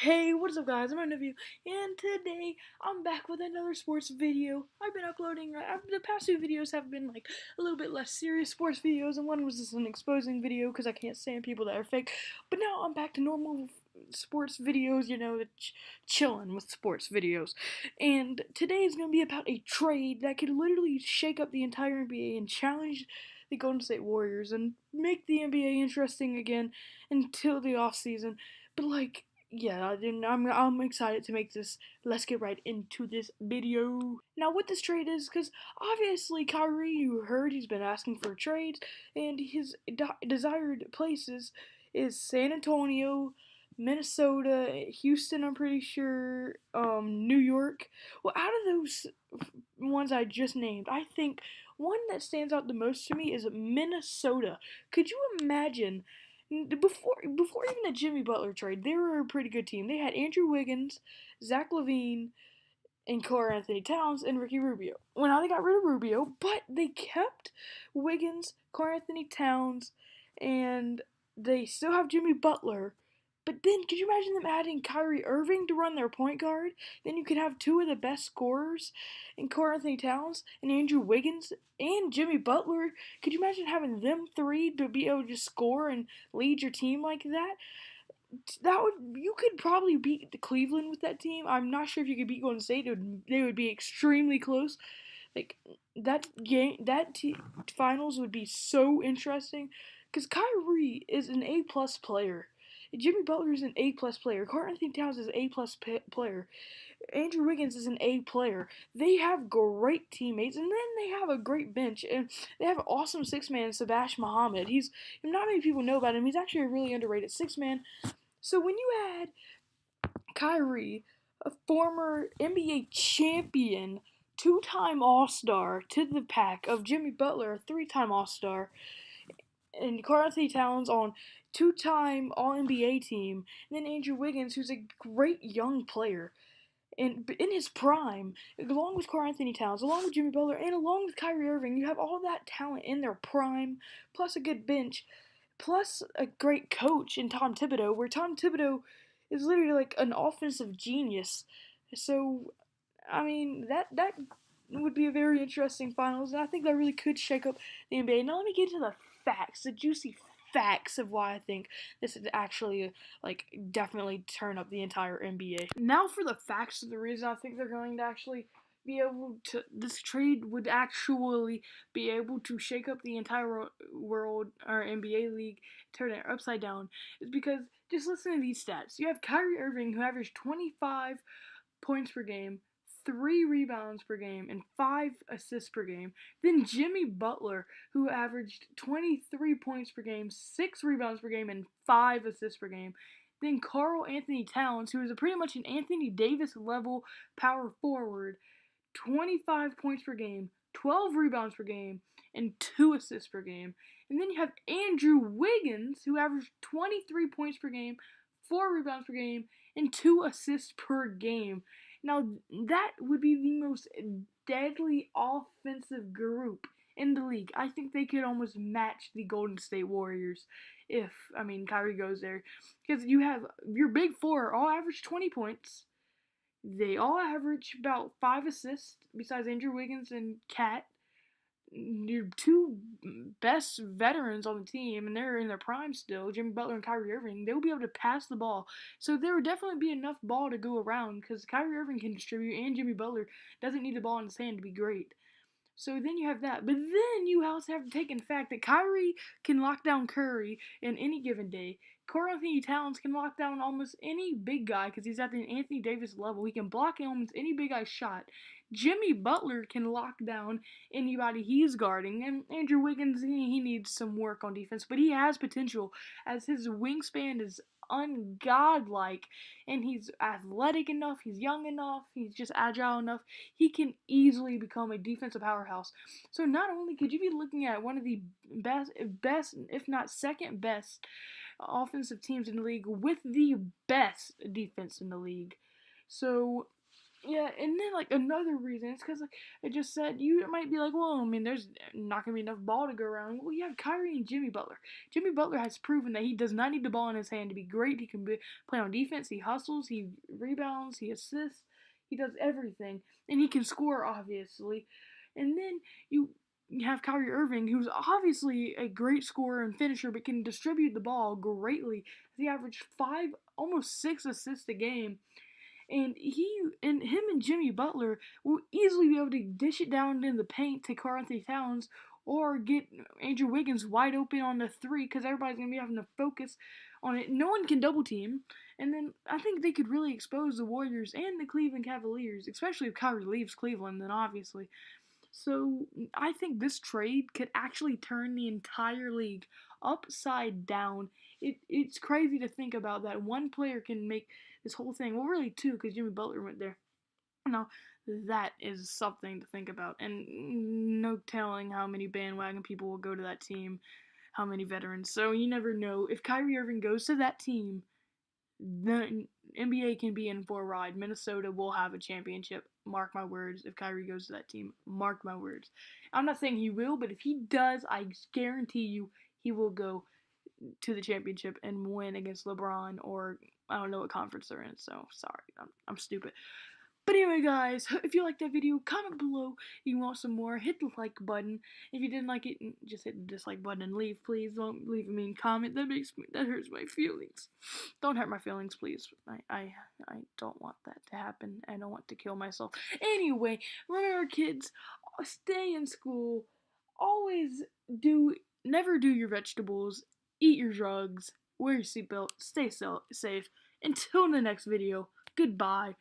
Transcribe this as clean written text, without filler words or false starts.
Hey, what's up guys, I'm Interview, and today I'm back with another sports video. I've been uploading, the past two videos have been like a little bit less serious sports videos, and one was just an exposing video because I can't stand people that are fake. But now I'm back to normal sports videos, chilling with sports videos. And today is going to be about a trade that could literally shake up the entire NBA and challenge the Golden State Warriors and make the NBA interesting again until the off season. But yeah, I'm excited to make this. Let's get right into this video. Now, what this trade is, because obviously Kyrie, you heard he's been asking for trades, and his desired places is San Antonio, Minnesota, Houston. I'm pretty sure, New York. Well, out of those ones I just named, I think one that stands out the most to me is Minnesota. Could you imagine? Before even the Jimmy Butler trade, they were a pretty good team. They had Andrew Wiggins, Zach LaVine, and Karl-Anthony Towns and Ricky Rubio. Well, now they got rid of Rubio, but they kept Wiggins, Karl-Anthony Towns, and they still have Jimmy Butler. But then, could you imagine them adding Kyrie Irving to run their point guard? Then you could have two of the best scorers in Karl-Anthony Towns and Andrew Wiggins and Jimmy Butler. Could you imagine having them three to be able to just score and lead your team like that? You could probably beat the Cleveland with that team. I'm not sure if you could beat Golden State. They would be extremely close. Like that game, finals would be so interesting because Kyrie is an A+ player. Jimmy Butler is an A+ player. Karl-Anthony Towns is an A+ player. Andrew Wiggins is an A player. They have great teammates, and then they have a great bench, and they have an awesome six-man, Sabash Muhammad. Not many people know about him. He's actually a really underrated six-man. So when you add Kyrie, a former NBA champion, two-time All-Star, to the pack of Jimmy Butler, a three-time All-Star, and Karl-Anthony Towns on two-time All-NBA team, and then Andrew Wiggins, who's a great young player, and in his prime, along with Karl-Anthony Towns, along with Jimmy Butler, and along with Kyrie Irving, you have all that talent in their prime, plus a good bench, plus a great coach in Tom Thibodeau, where Tom Thibodeau is literally like an offensive genius. So, I mean, that would be a very interesting finals, and I think that really could shake up the NBA. Now, let me get into the facts, the juicy facts of why I think this would actually definitely turn up the entire NBA. Now for the facts of the reason I think they're going to actually be able to, this trade would actually be able to shake up the entire world or NBA league, turn it upside down, is because just listen to these stats. You have Kyrie Irving, who averaged 25 points per game, 3 rebounds per game, and 5 assists per game. Then Jimmy Butler, who averaged 23 points per game, 6 rebounds per game, and 5 assists per game. Then Karl-Anthony Towns, who is pretty much an Anthony Davis level power forward, 25 points per game, 12 rebounds per game, and 2 assists per game. And then you have Andrew Wiggins, who averaged 23 points per game, 4 rebounds per game, and 2 assists per game. Now, that would be the most deadly offensive group in the league. I think they could almost match the Golden State Warriors if, Kyrie goes there. Because you have your big four all average 20 points. They all average about 5 assists, besides Andrew Wiggins and Cat. Your two best veterans on the team, and they're in their prime still, Jimmy Butler and Kyrie Irving, they'll be able to pass the ball. So there would definitely be enough ball to go around because Kyrie Irving can distribute, and Jimmy Butler doesn't need the ball in his hand to be great. So then you have that. But then you also have to take in fact that Kyrie can lock down Curry in any given day. Karl-Anthony Towns can lock down almost any big guy because he's at the Anthony Davis level. He can block almost any big guy's shot. Jimmy Butler can lock down anybody he's guarding. And Andrew Wiggins, he needs some work on defense, but he has potential as his wingspan is ungodlike, and he's athletic enough, he's young enough, he's just agile enough. He can easily become a defensive powerhouse. So not only could you be looking at one of the best, if not second best offensive teams in the league with the best defense in the league. So Yeah, and then like another reason is because like I just said, you might be like, well, I mean, there's not gonna be enough ball to go around. Well, you have Kyrie and Jimmy Butler. Jimmy Butler has proven that he does not need the ball in his hand to be great. He can play on defense. He hustles. He rebounds. He assists. He does everything, and he can score obviously. And then you have Kyrie Irving, who's obviously a great scorer and finisher, but can distribute the ball greatly. He averaged 5, almost 6 assists a game. And him and Jimmy Butler will easily be able to dish it down in the paint to Karl Anthony Towns or get Andrew Wiggins wide open on the three because everybody's gonna be having to focus on it. No one can double team, and then I think they could really expose the Warriors and the Cleveland Cavaliers, especially if Kyrie leaves Cleveland. Then obviously, so I think this trade could actually turn the entire league upside down. It's crazy to think about that one player can make this whole thing. Well, really two, because Jimmy Butler went there. Now that is something to think about, and no telling how many bandwagon people will go to that team, how many veterans. So you never know. If Kyrie Irving goes to that team, the NBA can be in for a ride. Minnesota will have a championship. Mark my words. If Kyrie goes to that team, mark my words. I'm not saying he will, but if he does, I guarantee you he will go to the championship and win against LeBron, or I don't know what conference they're in. So sorry, I'm stupid. But anyway, guys, if you liked that video, comment below if you want some more. Hit the like button. If you didn't like it, just hit the dislike button and leave. Please don't leave a mean comment. That hurts my feelings. Don't hurt my feelings, please. I don't want that to happen. I don't want to kill myself. Anyway, remember, kids, stay in school. Always never do your vegetables. Eat your drugs. Wear your seatbelt. Stay safe. Until the next video, goodbye.